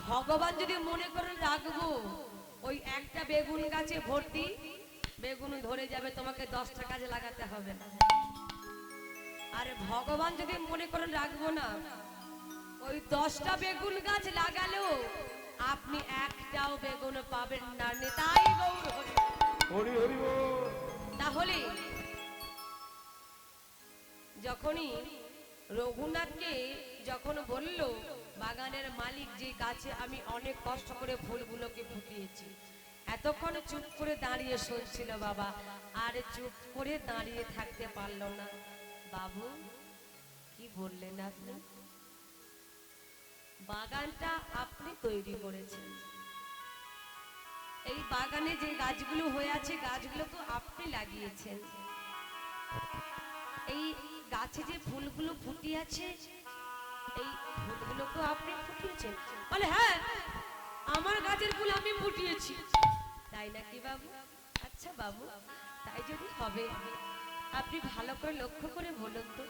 ভগবান যদি মনে করে রাখবো ওই একটা বেগুন গাছে ভর্তি বেগুন ধরে যাবে, তোমাকে 10টা কাজে লাগাতে হবে না। আর ভগবান যদি মনে করে রাখবো না, ওই 10টা বেগুন গাছ লাগালেও আপনি একটাও বেগুন পাবেন না। নিতাই গৌর হরি হরি হরি বল। তাহলে যখনই রঘুনাথকে যখন বলল বাগানের মালিক যে গাছে আমি অনেক কষ্ট করে ফুলগুলোকে ফুটিয়েছি, এতক্ষণ চুপ করে দাঁড়িয়ে শুনছিল বাবা, আর চুপ করে দাঁড়িয়ে থাকতে পারল না। বাবু কি বললেন আপনি? বাগানটা আপনি তৈরি করেছেন, এই বাগানে যে গাছগুলো হয়ে আছে গাছগুলো তো আপনি লাগিয়েছেন, এই গাছে যে ফুলগুলো ফুটে আছে এই ফুলগুলো তো আপনি ফুটিয়েছেন। বলে হ্যাঁ, আমার গাছের ফুল আমি ফুটিয়েছি। তাই নাকি বাবু? আচ্ছা বাবু, তাই যদি হবে আপনি ভালো করে লক্ষ্য করে বলুন তো,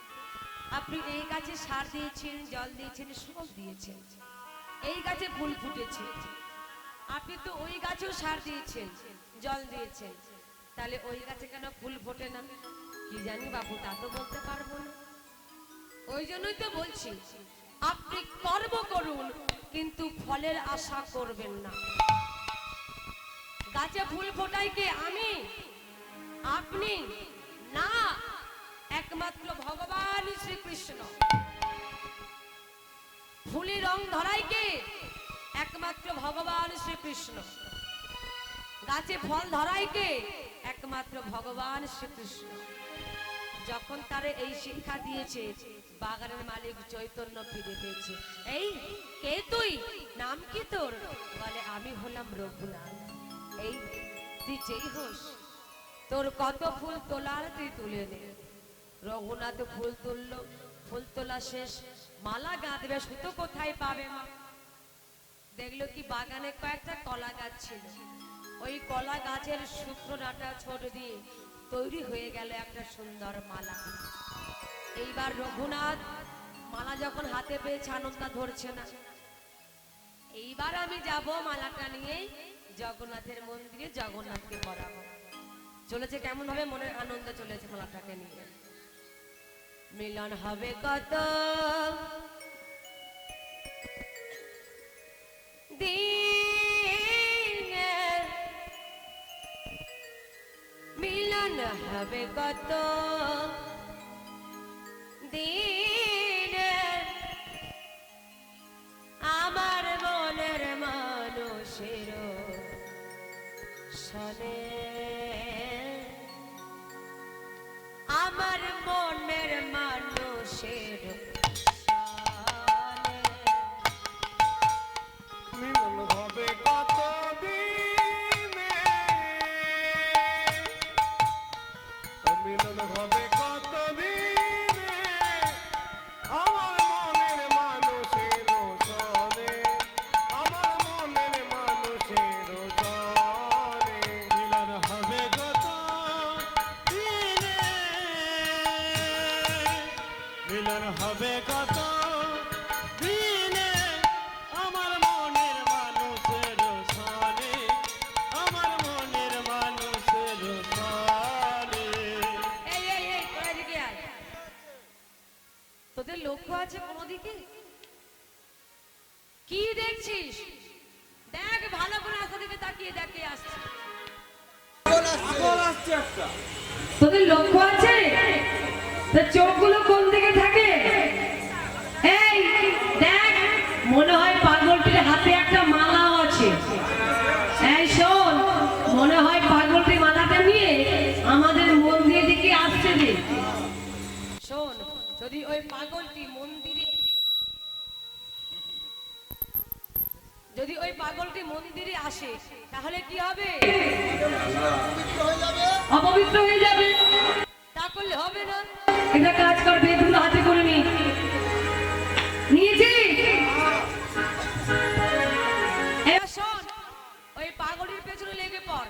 আপনি এই গাছে সার দিয়েছেন, জল দিয়েছেন, সব দিয়েছেন, এই গাছে ফুল ফুটেছে, আপনি তো ওই গাছেও সার দিয়েছেন, জল দিয়েছেন, তাহলে ওই গাছে কেন ফুল ফোটে না? কি জানি বাবু, তা তো বলতে পারবো না। ওই জন্যই তো বলছি আপনি কর্ম করুন কিন্তু ফলের আশা করবেন না। গাছে ফুল ফোটাই কে? আমি? আপনি না, একমাত্র ভগবান শ্রীকৃষ্ণ। ফুলে রং ধরাই কে? একমাত্র ভগবান শ্রীকৃষ্ণ। গাছে ফল ধরাই কে? একমাত্র ভগবান শ্রীকৃষ্ণ। যখন তারে এই শিক্ষা দিয়েছে, বাগানের মালিক চৈতন্য ফিরে পেয়েছে। এই কে তুই? নাম কি তোর? বলে আমি হলাম রঘুনাথ। এই তুই যেই হোস, তোর কত ফুল তোলার তুই তুলে নে। রঘুনাথ ফুল তুললো, ফুল তোলা শেষ, মালা গাঁথবে, সুতো কোথায় পাবে মা? দেখলো কি বাগানে কয়েকটা কলা গাছ ছিল, ওই কলা গাছের শুকনো ডাঁটা ছোট দিয়ে তৈরি হয়ে গেল একটা সুন্দর মালা। এইবার রঘুনাথ মালা যখন হাতে পেয়েছে আনন্দ ধরছে না, এইবার আমি যাব মালাটা নিয়ে জগন্নাথের মন্দিরে জগন্নাথকে পরাবো। চলেছে কেমন হবে, মনের আনন্দে চলেছে মালাটাকে নিয়ে। মিলন হবে কত দিনে, মিলন হবে কত দিনে, আমার মনের মানুষের সনে, আমার মনের মানুষের সনে। মিলন হবে কত দিনে, মিলন হবে কত দিনে, আমার মনের মানুষের সনে, আমার মনের মানুষের সনে। মিলন হবে কত দিনে, মিলন হবে কত দিনে, আমার মনের মানুষের সনে, আমার মনের মানুষের সনে। এই এই এই তোরা এদিকে আয়। তোদের লক্ষ্য আছে কোনো দিকে? কি দেখছিস? দেখ ভালো করে রাস্তা দিকে তাকিয়ে দেখে আসছে। তোদের লক্ষ্য আছে? তোর চোখগুলো কোন দিকে থাকে? এই দেখ, মনে হয় পাগলটির হাতে একটা মালাও আছে। এই শোন, মনে হয় পাগলটি মালাটা নিয়ে আমাদের মন্দিরের দিকে আসছে রে। শোন, যদি ওই পাগলটি মন্দিরে, যদি ওই পাগলটি মন্দিরে আসে তাহলে কি হবে? অপবিত্র হয়ে যাবে। তা করলে হবে না। এটা কাজ কর, বেদগুলো হাতে করে নি। নিয়েছি। এবার শোন, ওই পাগলের পেছনে লেগে পড়।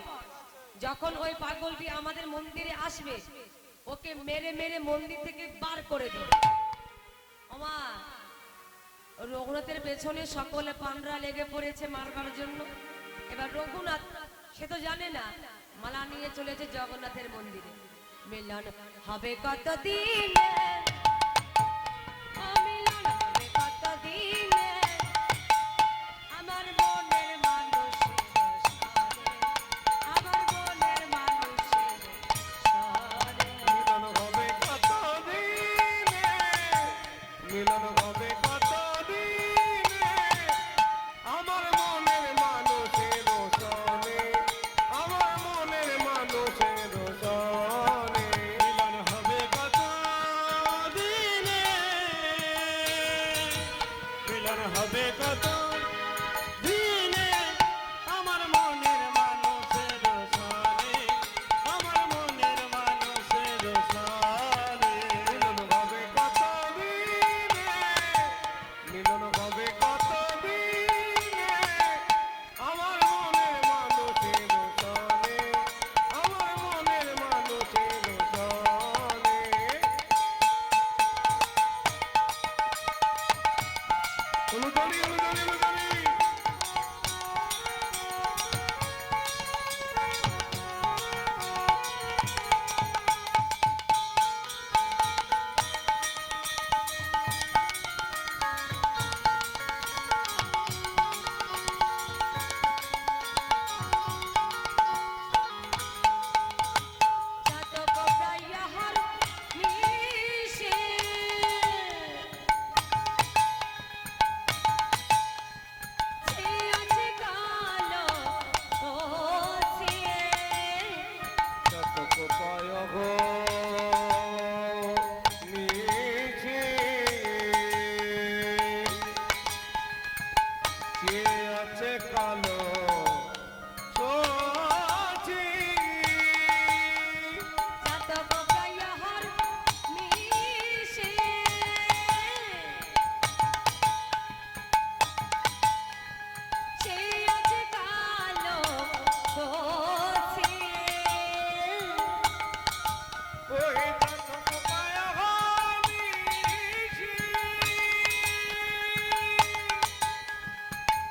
যখন ওই পাগলটি আমাদের মন্দিরে আসবে, ওকে মেরে মেরে মন্দির থেকে বার করে দিবে। ওমা, রঘুনাথের পেছনে সকলে পান্ডরা লেগে পড়েছে মারবার জন্য। এবার রঘুনাথ সে তো জানে না, মালা নিয়ে চলেছে জগন্নাথের মন্দিরে। মিলন হবে কতদিন, মিলন হবে কতদিনে, আমার মনের মানুষের সনে, আমার মনের মানুষের সনে। মিলন হবে কতদিনে, মিলন হবে কতদিনে, আমার মনের মানুষের সনে, আমার মনের মানুষের সনে। মিলন হবে কতদিনে, মিলন হবে কতদিনে, আমার মনের মানুষের সনে, আমার মনের মানুষের সনে। মিলন হবে কতদিনে, মিলন হবে কতদিনে, আমার মনের মানুষের সনে, আমার মনের মানুষের সনে। উলুদড়ি উলুদড়ি উলুদড়ি। চাতক প্রায়হার নিশে, সে আছে কালো ওছে, চাতক পায়গ নিচে, সে আছে কালো সচি। চাতক প্রায়হার নিশে, সে আছে কালো ওছে, ওই চাতক পায়গ নিচে,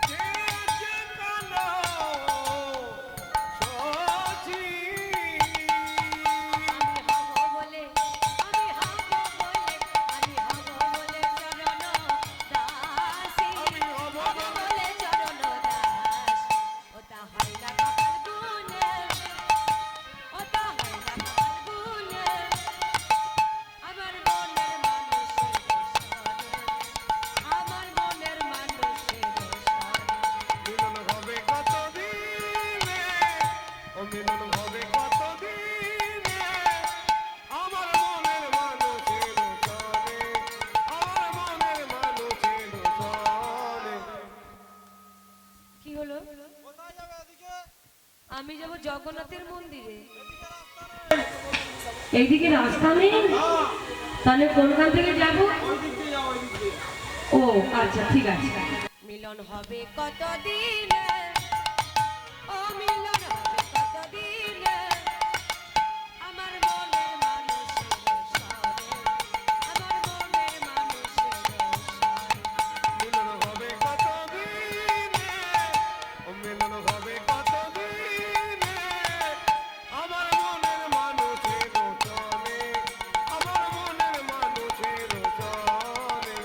সে আছে কালো সচি। আমি হব বলে, আমি হব বলে, আমি হব বলে চরণ দাসী, আমি হব হব বলে চরণ দাস। ওটা হয় না কপাল গুনে, ওটা হয় না কপাল গুনে, আমার মনের মানুষের সনে, আমার মনের মানুষের সনে। মিলন হবে কতদিনে, ও মিলন হবে কতদিনে, আমার মনের মানুষের সনে, আমার মনের মানুষের সনে। কি হলো? আমি যাব জগন্নাথের মন্দিরে। এইদিকে রাস্তা নেই, তাহলে কোনখান থেকে যাব? ও আচ্ছা, ঠিক আছে। মিলন হবে কতদিনে, ও মিলন হবে কতদিনে, আমার মনের মানুষের সনে, আমার মনের মানুষের সনে। মিলন হবে কতদিনে, ও মিলন হবে কতদিনে, আমার মনের মানুষের সনে, আমার মনের মানুষের সনে।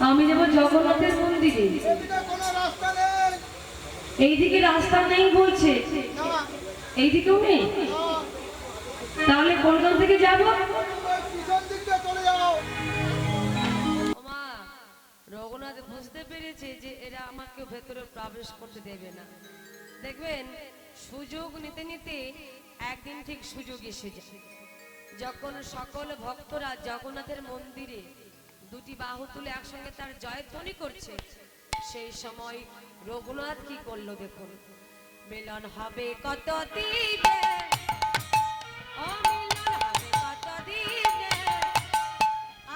আমি যাব জগন্নাথের মন্দিরে। এইদিকে রাস্তা নেই বলছে, এইদিকেও নেই, তাহলে কোনখান থেকে যাব? ওমা, রঘুনাথ বুঝতে পেরেছে যে এরা আমাকে ভেতরে প্রবেশ করতে দেবে না। দেখবেন সুযোগ নিতে নিতে একদিন ঠিক সুযোগ এসে যায়, যখন সকল ভক্তরা জগন্নাথের মন্দিরে দুটি বাহু তুলে একসঙ্গে তার জয়ধ্বনি করছে, সেই সময় রঘুনাথ কি করলো দেখুন। মিলন হবে কতদিনে, ও মিলন হবে কতদিনে,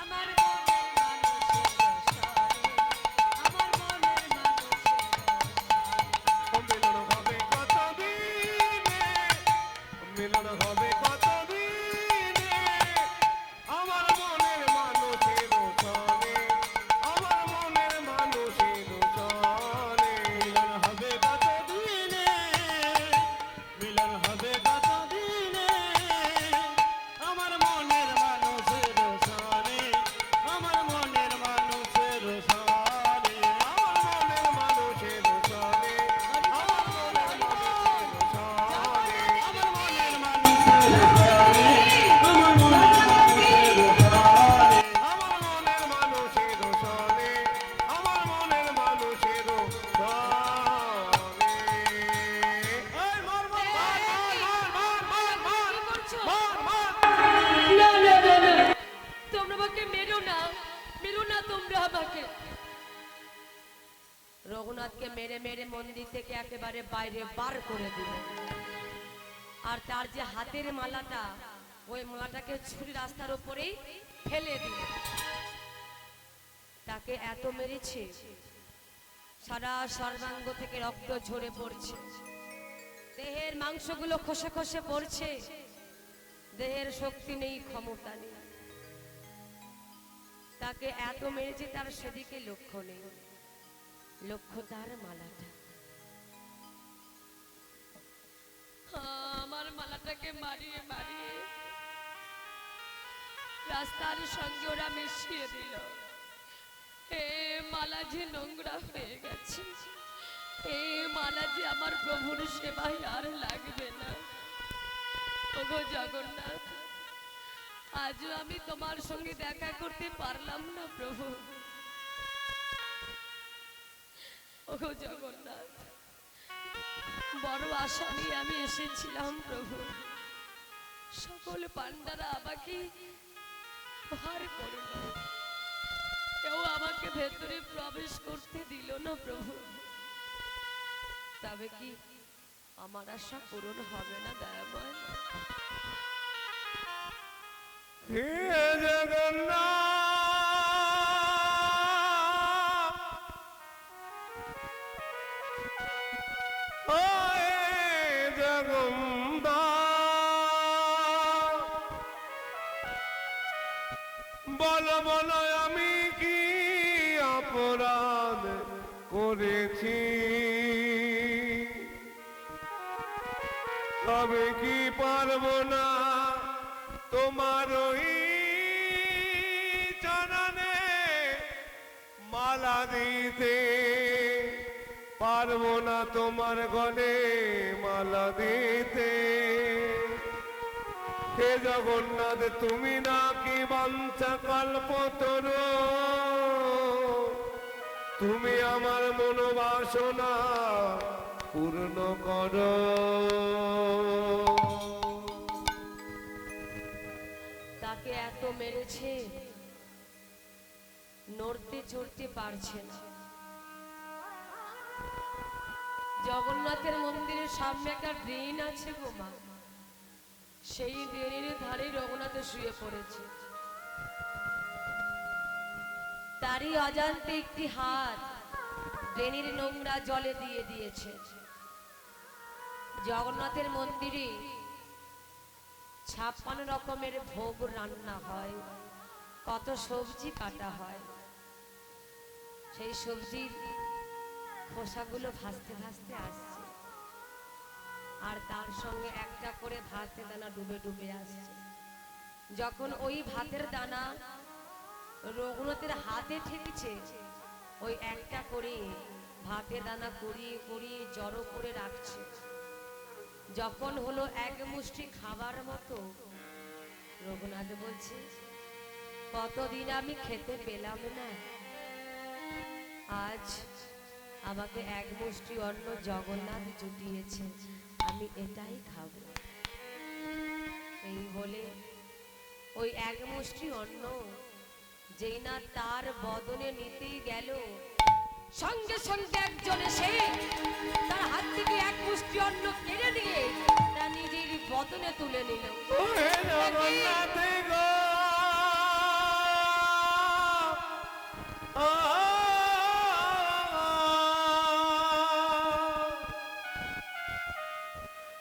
আমার মনের মানুষের সনে, আমার মনের মানুষের সনে। মিলন হবে কতদিনে, মিলন হবে কতদিনে, আমার মনের মেরো না তোমরা আমাকে। রঘুনাথকে মেরে মেরে মন্দির থেকে একেবারে বাইরে বার করে দিল। আর তার যে হাতের মালাটা, ওই মালাটাকে ছুরি রাস্তার উপরেই ফেলে দিল। তাকে এত মেরেছে, সারা সর্বাঙ্গ থেকে রক্ত ঝরে পড়ছে, দেহের মাংসগুলো খসে খসে পড়ছে, দেহের শক্তি নেই, ক্ষমতা নেই। তাকে এত মেরেছে, তার সেদিকে লক্ষ্য নেই, লক্ষ্য তার মালাটা। আমার মালাটাকে মারিয়ে মারিয়ে রাস্তার সঙ্গে ওরা মিশিয়ে দিল। এ মালা যে নোংরা হয়ে গেছে, এই মালা যে আমার প্রভুর সেবায় আর লাগবে না। ওগো জগন্নাথ, আজও আমি তোমার সঙ্গে দেখা করতে পারলাম না প্রভু। ওগো জগন্নাথ, বড় আশা নিয়ে আমি এসেছিলাম প্রভু। সকল পান্ডারা আমাকে প্রহার করল, কেউ আমাকে ভেতরে প্রবেশ করতে দিল না প্রভু। তবে কি আমার আশা পূরণ হবে না দয়াময়? হে জগন্নাথ, ও হে জগন্নাথ, বলো বলো আমি কি অপরাধ করেছি, তবে কি পারবো না তোমার ওই চরণে মালা দিতে, পারবো না তোমার গলে মালা দিতে। হে জগন্নাথ, তুমি নাকি বাঞ্ছা কল্পতরু, তুমি আমার মনোবাসনা পূর্ণ করো। তাকে এত মেরেছে, নড়তে চড়তে পারছে না। জগন্নাথের মন্দিরের সামনে একটা ড্রেন আছে গো মা, সেই ড্রেনের ধারে রঘুনাথ শুয়ে পড়েছে। তারই অজান্তে একটি হাত ড্রেনের নোংরা জলে দিয়ে দিয়েছে। জগন্নাথের মন্দিরে 56 রকমের ভোগ রান্না হয়, কত সবজি কাটা হয়, সেই সবজির খোসাগুলো ভাসতে ভাসতে আসছে, আর তার সঙ্গে একটা করে ভাতের দানা ডুবে ডুবে আসছে। যখন ওই ভাতের দানা রঘুনাথের হাতে ঠেকেছে, ওই একটা করে ভাতের দানা কুড়িয়ে কুড়িয়ে জড়ো করে রাখছে। যখন হলো এক মুষ্টি খাবার মতো, রঘুনাথ বলছে, কতদিন আমি খেতে পেলাম না, আজ আমাকে এক মুষ্টি অন্ন জগন্নাথ জুটিয়েছে, আমি এটাই খাবো। এই বলে ওই এক মুষ্টি অন্ন যেই না তার বদনে নিতেই গেল, সঙ্গে সঙ্গে একজন এসে তার হাত থেকে এক মুষ্টি অন্ন কেড়ে নিয়ে তার নিজের বদনে তুলে নিল। ও হে জগন্নাথ গো,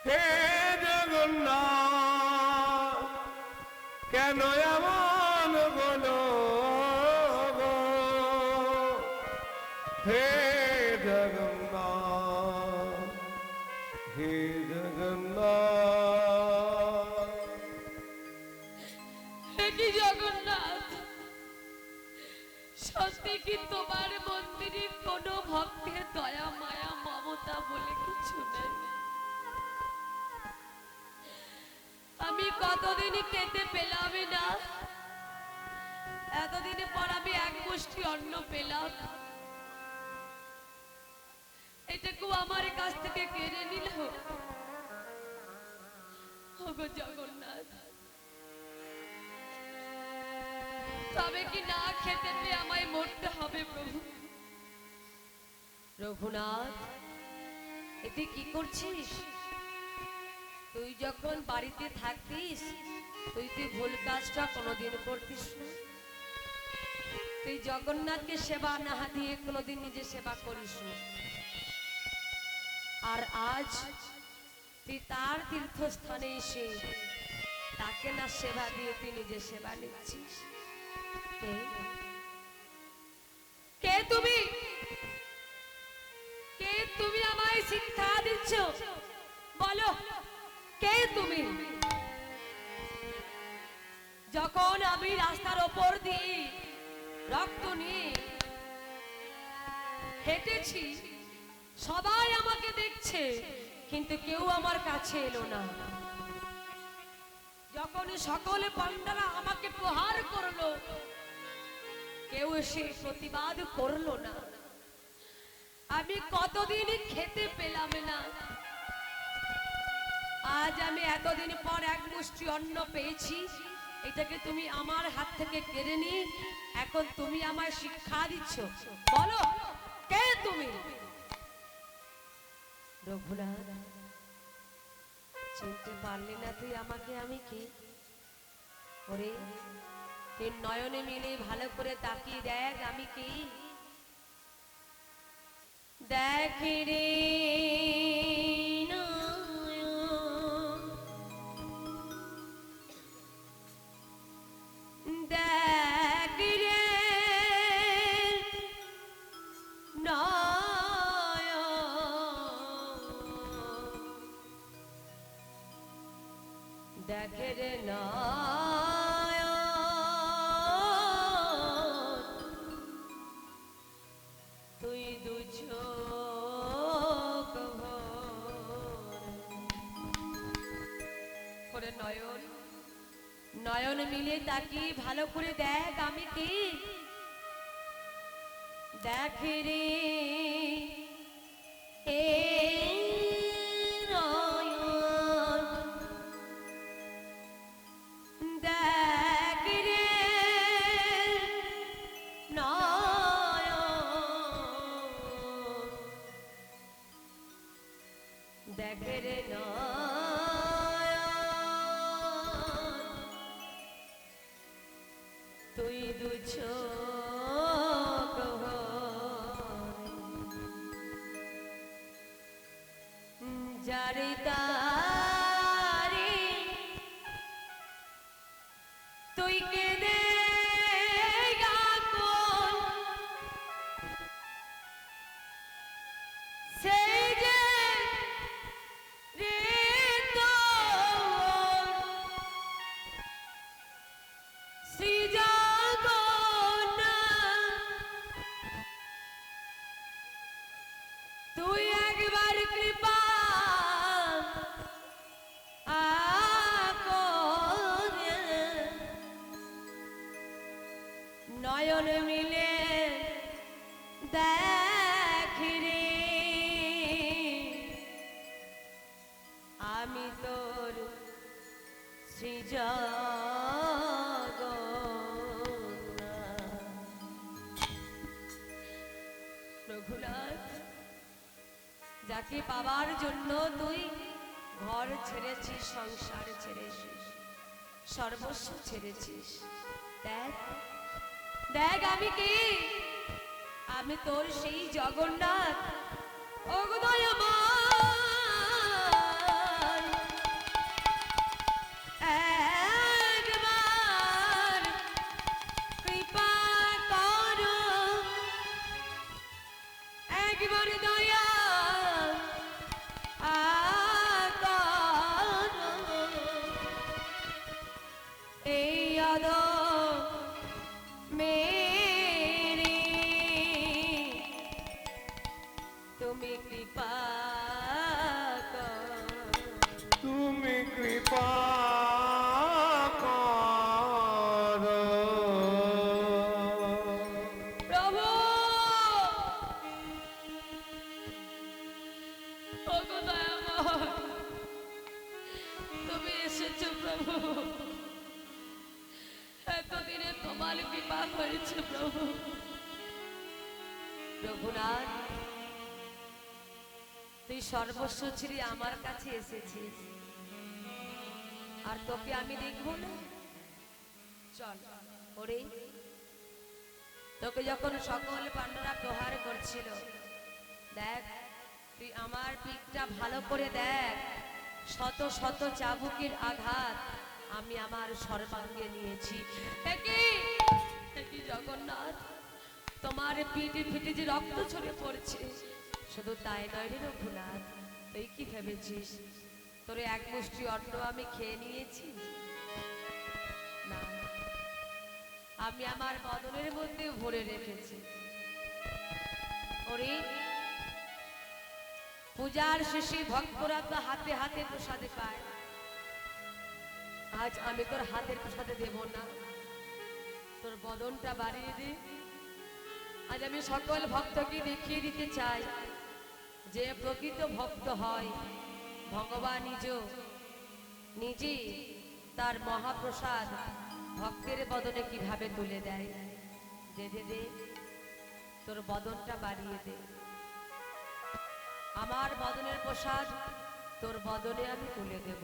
হে জগন্নাথ, কেন এমন বলো গো, হে জগন্নাথ, হে জগন্নাথ। হে কি জগন্নাথ, সত্যি কি তোমার মন্দিরে কোনো ভক্তের দয়া মায়া মমতা বলে কিছু নেই? আমি কতদিনই খেতে পেলাম না, এতদিনে পর আমি এক মুষ্টি অন্ন পেলাম, এটাকেও আমার কাছ থেকে কেড়ে নিল। ওগো জগন্নাথ, তবে কি না খেতে পেয়ে রঘুনাথ, এতে কি করছিস? তুই যখন বাড়িতে থাকতিস তুই ভুল কাজটা কোনোদিন করতিস না। তুই জগন্নাথকে সেবা না দিয়ে কোনোদিন নিজে সেবা করিস না। আর আজ তুই তার তীর্থস্থানে এসে তাকে না সেবা দিয়ে তুই নিজে সেবা নিচ্ছিস। কে তুমি? কে তুমি আমায় শিক্ষা দিচ্ছ? বলো, কে তুমি? যখন আমি রাস্তার ওপর দিয়ে রক্ত নিয়ে হেঁটেছি, সবাই আমাকে দেখছে, কিন্তু কেউ আমার কাছে এলো না। যখন সকলে পান্ডারা আমাকে প্রহার করলো, কেউ এসে প্রতিবাদ করলো না। আমি কতদিন খেতে পেলাম না, আজ আমি এতদিন পর এক মুষ্টি অন্ন পেয়েছি। এটাকে তুমি আমার হাত থেকে কেড়ে নি, এখন তুমি আমায় শিক্ষা দিচ্ছ। বলো, কে তুমি? রঘুনাথ, চিনতে পারলি না তুই আমাকে? আমি কি? ওরে, তুই নয়নে মিলে ভালো করে তাকিয়ে দেখ আমি কি। দেখ রে দেখ রে দেখ রে তুই দু চোখ করে নয়ন নয়ন মিলে তাকিয়ে ভালো করে দেখ আমি কি। দেখ রে এ নয়ন, দেখ রে নয়ন, দেখ রে তুই দু চোখ যারে তারে তুই কেঁদে গান সেই যে রে শ্রী তুই একবার কৃপা নয়ন মিলে দেখ রে আমি তোর সৃজন। রঘুনাথ, যাকে পাবার জন্য তুই ঘর ছেড়েছিস, সংসার ছেড়েছিস, সর্বস্ব ছেড়েছিস, দেখ দেখ আমি কি। আমি তোর সেই জগন্নাথ। অগদয়মান একবার কৃপা করো, একবার দয়া করো, এই অদম মেরে তুমি কৃপা করো। তুমি কৃপা করো। প্রভু, ওগো দয়াময়, তুমি এসেছো প্রভু। এতদিনে তোমার কৃপা হয়েছে প্রভু। রঘুনাথ, তুই সর্বস্ব ছিঁড়ে আমার কাছে এসেছিস, আর তোকে আমি দেখবো না? চল ওরে, তোকে যখন সকল পাণ্ডবরা প্রহার করছিল, দেখ তুই আমার পিঠটা ভালো করে দেখ, শত শত চাবুকের আঘাত আমি আমার সর্বাঙ্গে নিয়েছি। একই জগন্নাথ, তোমার পিঠে পিঠে যে রক্ত ছড়ে পড়ছে, শুধু তাই নয় রে রঘুনাথ, তুই কি ভেবেছিস তোর এক মুষ্টি অন্ন আমি খেয়ে নিয়েছি? না, আমি আমার বদনের মধ্যে ভরে রেখেছি। ওরে, পূজার শেষে ভক্তরা তো হাতে হাতে প্রসাদে পায়, আজ আমি তোর হাতের প্রসাদে দেব না, তোর বদনটা বাড়িয়ে দে। আজ আমি সকল ভক্তকে দেখিয়ে দিতে চাই যে প্রকৃত ভক্ত হয় ভগবান নিজে তার মহাপ্রসাদ ভক্তের বদনে কিভাবে তুলে দেয়। দে দে দে, তোর বদনটা বাড়িয়ে দে। আমার বদনের প্রসাদ তোর বদনে আমি তুলে দেব।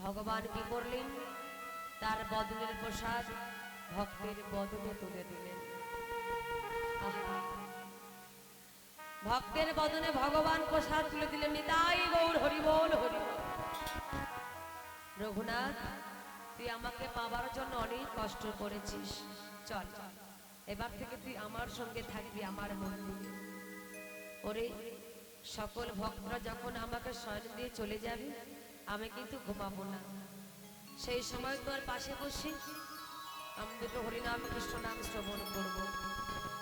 ভগবান কি করলেন? তার বদনের প্রসাদ ভক্তের বদনে তুলে দিলেন। আহা, ভক্তের বদনে ভগবান প্রসাদ তুলে দিলেন। নিতাই গৌর হরি বল হরি বল। রঘুনাথ, তুই আমাকে পাবার জন্য অনেক কষ্ট করেছিস, চল এবার থেকে তুই আমার সঙ্গে থাকবি আমার মন্দিরে। ওরে, সকল ভক্তরা যখন আমাকে শয়ন দিয়ে চলে যাবে, আমি কিন্তু ঘুমাবো না। সেই সময় তোর পাশে বসে আমি দুটো হরিনাম কৃষ্ণ নাম শ্রবণ করব।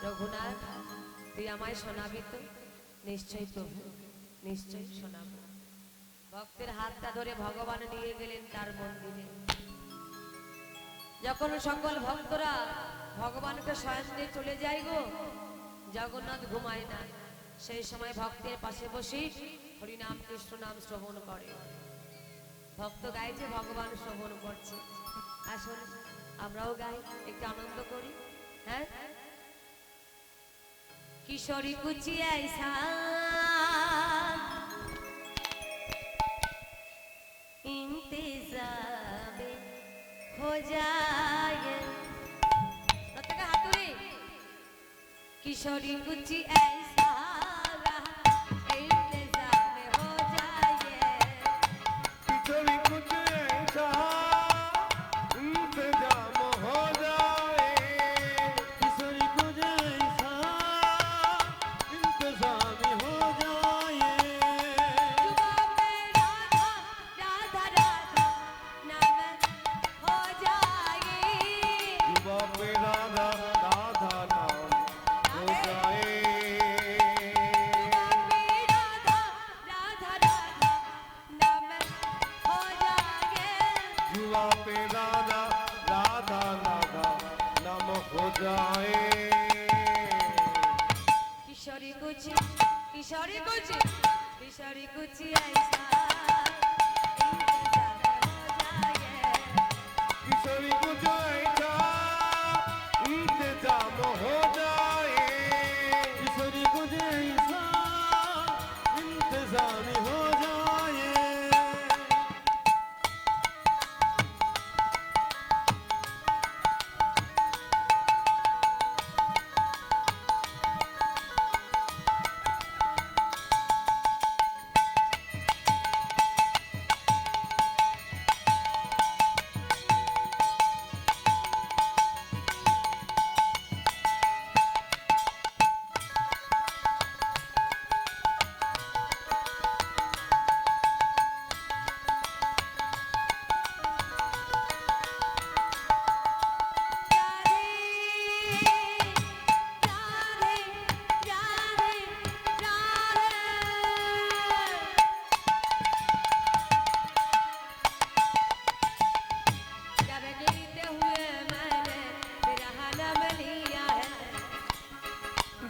রঘুনাথ, তুই আমায় শোনাবি তো? নিশ্চয়ই প্রভু, নিশ্চয়ই শোনাবো। ভক্তের হাতটা ধরে ভগবান নিয়ে গেলেন তার মন্দিরে। যখন সকল ভক্তরা ভগবানকে শয়ন দিয়ে চলে যায় গো, জগন্নাথ ঘুমায় না। সেই সময় ভক্তের পাশে বসে হরিনাম কৃষ্ণ নাম শ্রবণ করে। ভক্ত গাইছে, ভগবান শ্রবণ করছে। আসুন আমরাও গাই, একটু আনন্দ করি। হ্যাঁ, কিশোরী কুচি ऐसा इंतजाम हो जाए। प्रत्येक हाथ तुले। किशोरी कुछ ऐसा इंतजाम हो जाए। किशोरी कुछ ऐसा इंतजाम हो जाए। किशोरी कुछ ऐसा इंतजाम हो जाए। जुबान पे राधा राधा राधा नाम हो जाए। जुबा पे राधा राधा नाम हो जाए। जुबान पे राधा राधा राधा नाम हो जाए। जुआ पे राधा राधा राधा नाम हो जाए। किशोरी कुछ किशोरी कुछ किशोरी कुछ ऐसा इंतजाम हो जाए। किशोरी कुछ ऐसा इंतजाम हो जाए। किशोरी कुछ ऐसा इंतजाम हो जाए।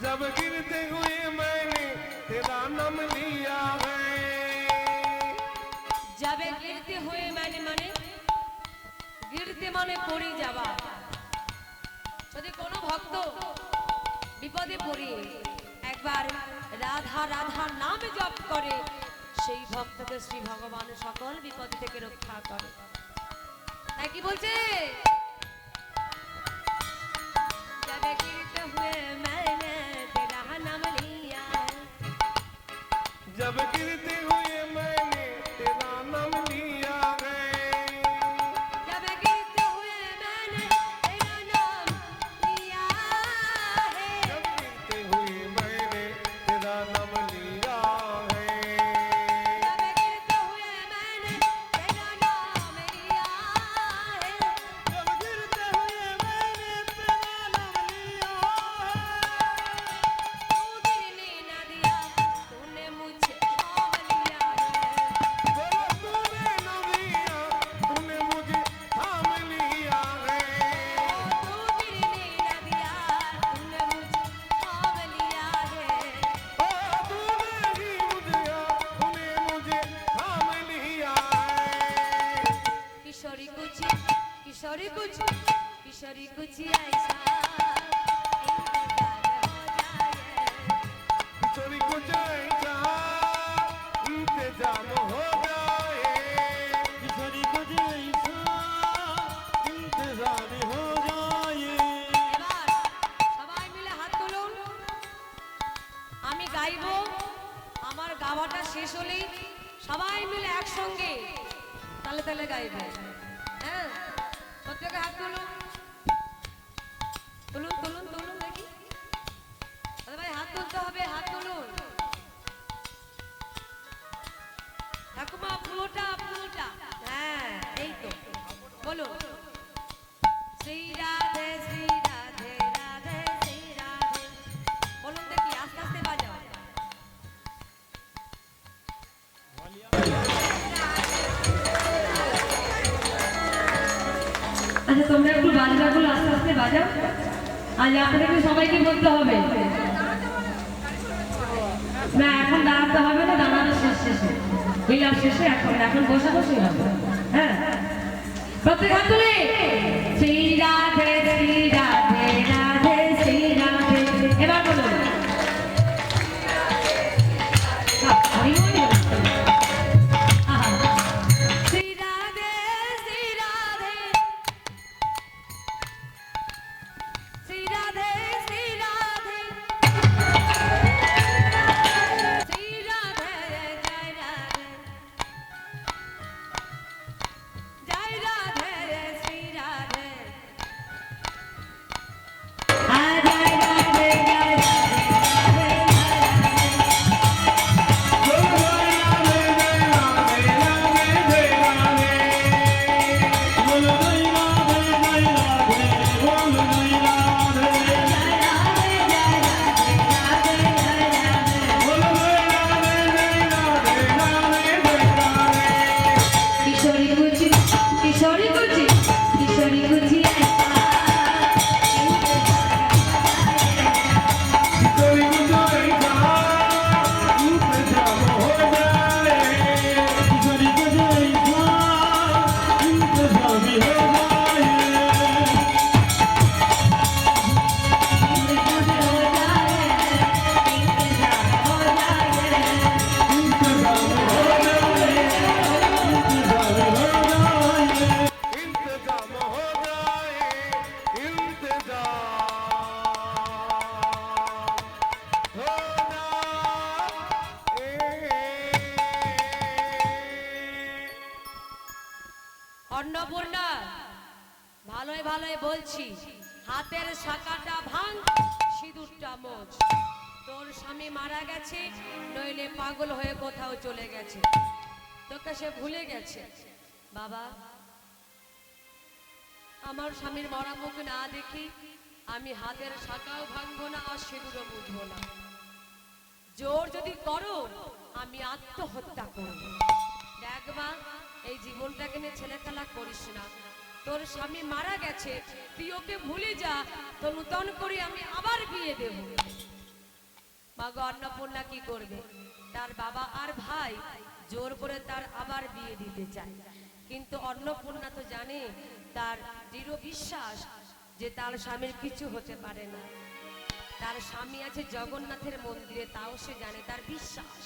जब गिरते हुए मैंने तेरा नाम लिया है। যাবে গিরতে হয়ে মানে গিরতে মানে পড়ে যাওয়া। যদি কোনো ভক্ত বিপদে পড়ে একবার রাধা রাধা নাম জপ করে সেই ভক্তকে শ্রী ভগবান সকল বিপদ থেকে রক্ষা করে। তাই কি বলছে, जब गिरते हुए मैंने तेरा नाम लिया, जब गिरते हुए मैंने तेरा नाम लिया है, जब गिरते हुए मैंने तेरा नाम लिया है, जब गिरते हुए मैंने तेरा नाम लिया है, जब गिरते हुए मैंने तेरा नाम लिया है, जब गिरते हुए मैंने तेरा नाम लिया है, तू गिरने न दिया, तूने मुझे थाम लिया है, बोलो तूने न दिया, तूने मुझे थाम लिया है, तू गिरने न दिया, तूने मुझे थाम लिया है। ओ तूने ही मुझे थाम लिया है। किशोरी कुछ किशोरी कुछ ऐसा किशोरी कुछ ऐसा इंतजाम हो जाए, किशोरी कुछ ऐसा इंतजाम हो जाए। এবার সবাই মিলে হাত তুলুন, আমি গাইবো, আমার গাওয়াটা শেষ হলেই সবাই মিলে একসঙ্গে তালে তালে গাইবে। হ্যাঁ, প্রত্যেকে হাত তুলুন, তুলুন তুলুন তুলুন দেখি, দাদা ভাই হাত তুলতে হবে, হাত তুলুন। ঠাকুমা পুরোটা পুরোটা, হ্যাঁ এই তো বলুন, শ্রী রাধে শ্রী রাধে রাধে শ্রী রাধে, বলুন দেখি আস্তে আস্তে বাজাও। আচ্ছা তোমরা একটু বাজনাগুলো আস্তে আস্তে বাজাও, আজ আপনাদেরকে সবাইকে বলতে হবে না, এখন দাঁড়াতে হবে না, দাঁড়ানো শেষ শেষে বিলাপ শেষে এখন এখন বসে বসে হবে। হ্যাঁ, প্রত্যেক হাত তুলে শ্রী রাধে শ্রী রাধে রাধে শ্রী রাধে, এবার বলুন হরি বল। আহা, শ্রী রাধে শ্রী রাধে শ্রী রাধে শ্রী রাধে শ্রী রাধে জয় রাধে জয় রাধে শ্রী রাধে, জয় রাধে জয় किशोरी कुछ किशोरी कुछ किशोरी कुछ किशोरी कुछ ऐसा इंतजाम हो जाए, किशोरी कुछ ऐसा इंतजाम हो जाए। इंतजाम हो जाए, इंतजाम हो जाए। অন্নপূর্ণা ভালোই ভালোই বলছি, হাতের শাখাটা ভাঙ, সিঁদুরটা মোচ, তোর স্বামী মারা গেছে, নইলে পাগল হয়ে কোথাও চলে গেছে, তোকে সে ভুলে গেছে। বাবা, আমার স্বামীর মরা মুখ না দেখি আমি হাতের শাখাও ভাঙবো না আর সিঁদুরও মুছবো না, জোর যদি করো আমি আত্মহত্যা করব। দেখ মা, এই জীবনটাকে নিয়ে ছেলে খেলা করিস না, তোর স্বামী মারা গেছে, তুই ওকে ভুলে যা, তো নূতন করে আমি আবার বিয়ে দেব। মা গো, অন্নপূর্ণা কি করবে, তার বাবা আর ভাই জোর করে তার আবার বিয়ে দিতে চায়, কিন্তু অন্নপূর্ণা তো জানে, তার দৃঢ় বিশ্বাস যে তার স্বামীর কিছু হতে পারে না। তার স্বামী আছে জগন্নাথের মন্দিরে, তাও সে জানে, তার বিশ্বাস।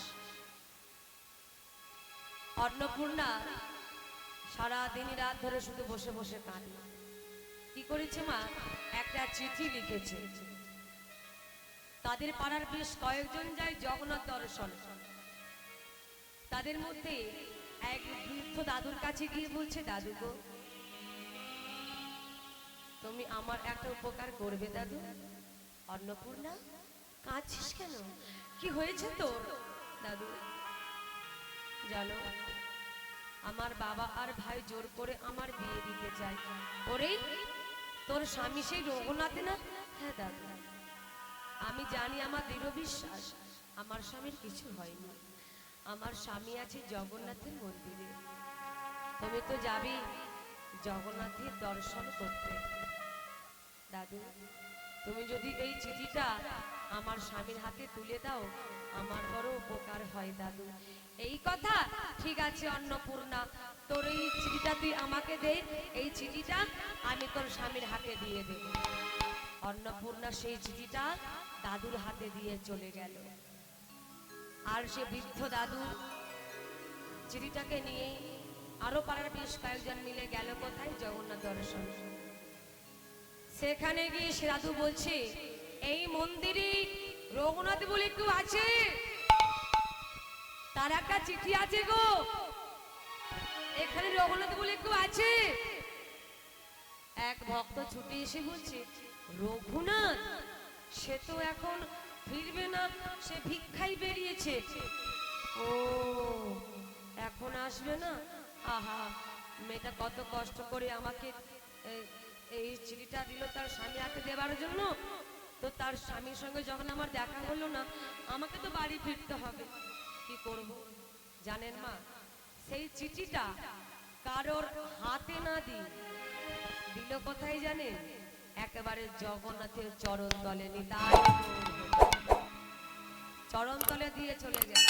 অন্নপূর্ণা সারা দিন রাত ধরে শুধু বসে বসে কাঁদে। কি করেছে মা? একটা চিঠি লিখেছে। তাদের পাড়ার বেশ কয়েকজন যায় জগন্নাথ দর্শন। তাদের মধ্যে এক বৃদ্ধ দাদুর কাছে গিয়ে বলছে, দাদু গো, তুমি আমার একটা উপকার করবে দাদু। অন্নপূর্ণা, কাঁদছিস কেন? কি হয়েছে তোর? দাদু, জানো আমার বাবা আর ভাই জোর করে আমার বিয়ে দিতে চায়। ওরে, তোর স্বামী সেই রঘুনাথে না? হ্যাঁ দাদু, আমি জানি, আমার দৃঢ় বিশ্বাস আমার স্বামীর কিছু হয়নি। আমার স্বামী আছে জগন্নাথের মন্দিরে। তুমি তো যাবি জগন্নাথের দর্শন করতে। দাদু, তুমি যদি এই চিঠিটা আমার স্বামীর হাতে তুলে দাও, আমার বড় উপকার হয় দাদু। এই কথা? ঠিক আছে অন্নপূর্ণা, তোর এই চিঠিটা তুই আমাকে দে, এই চিঠিটা আমি তোর স্বামীর হাতে দিয়ে দেব। অন্নপূর্ণা সেই চিঠিটা দাদুর হাতে দিয়ে চলে গেল। আর সে বৃদ্ধ দাদু চিঠিটাকে নিয়ে আরো পাড়ার বেশ কয়েকজন মিলে গেল কোথায়? জগন্নাথ দর্শন। সেখানে গিয়ে সে দাদু বলছে, এই মন্দিরে রঘুনাথ বলে কেউ আছে? তার একটা চিঠি আছে গো, এখানে রঘুনাথ বলে কেউ আছে? এক ভক্ত ছুটে এসে বলছে, রঘুনাথ? সে তো এখন ফিরবে না, সে ভিক্ষাই বেরিয়েছে। ও, এখন আসবে না? আহা, মেয়েটা কত কষ্ট করে আমাকে এই চিঠিটা দিল তার স্বামী হাতে দেবার জন্য। তো তার স্বামীর সঙ্গে যখন আমার দেখা হলো না, আমাকে তো বাড়ি ফিরতে হবে। কি করব জানেন মা? সেই চিঠিটা কারোর হাতে না দিল কোথায় জানেন? একেবারে জগন্নাথের চরণ তলে, নিতাই চরণ তলে দিয়ে চলে গেল।